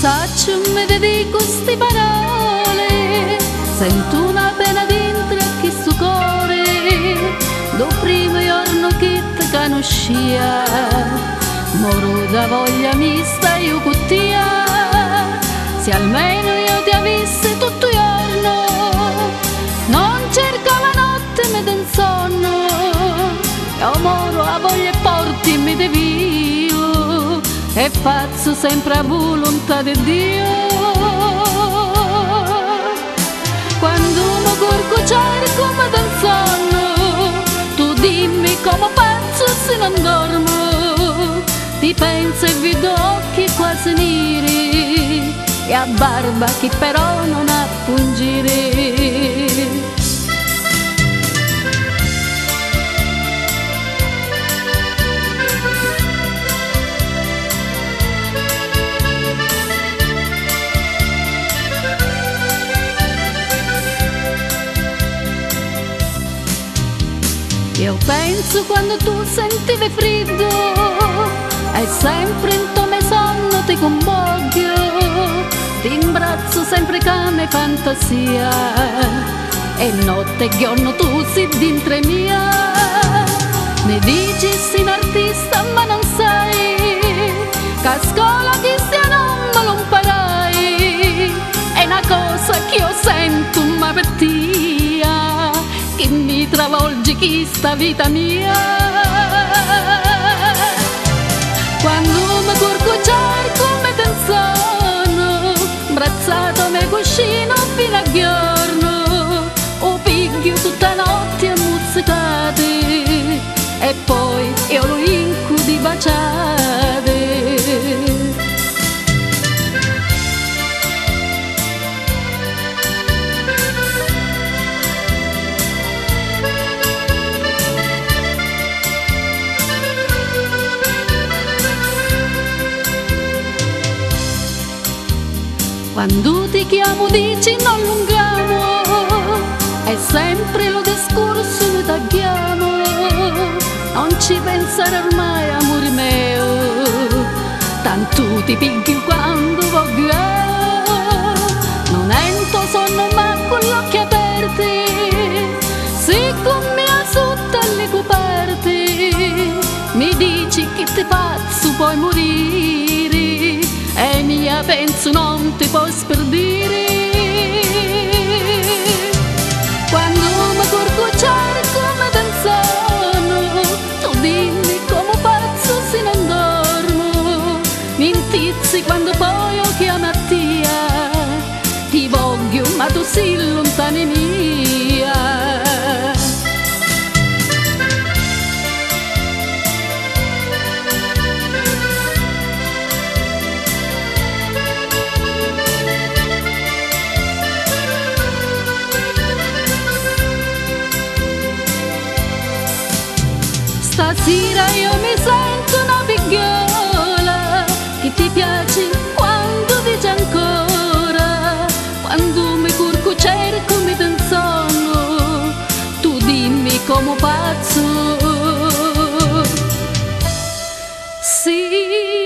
saccio mi dedico sti parole, sento una pena dentro a questo cuore, do primo giorno che ti conoscia, moro da voglia mi stai con te, se almeno io ti avessi tutto il giorno, non cercavo notte mi den sonno, io moro a voglia e porti mi devio, e faccio sempre a volontà di Dio. Quando mi corco cerco mi den sonno, tu dimmi come faccio se non dormo, ti penso e vedo occhi quasi neri, e a barba che però non ha pungere. Io penso quando tu sentivi freddo, e sempre in tome sonno ti comboglio, ti imbraccio sempre come fantasia, e notte e giorno tu sei dentro mia. Mi dici sei un artista ma non sai, che a scuola che sia non me lo imparai, è una cosa che io sento ma per te, che mi travolge questa vita mia. Quando mi corco cerco mi ten sonno, abbracciato me cuscino fino a giorno, o piglio tutta notte a muzzicate, e poi io lo incu di baciate. Quando ti chiamo dici non lungiamo, è sempre lo discorso che tagliamo, non ci pensare ormai amore mio, tanto ti piglio quando voglio, non entro sonno ma con gli occhi aperti, siccome sotto alle coperte, mi dici che ti faccio poi morire, e mia penso non ti posso perdere. Quando mi corco cerco mi den sonno, tu dimmi come faccio se non dormo, mi intizzi quando poi io chiamo a te, ti voglio ma tu sei lontana mia. Stasera io mi sento una figliola che ti piace quando dici ancora, quando mi curco cerco mi den sonno, tu dimmi come faccio. Sì.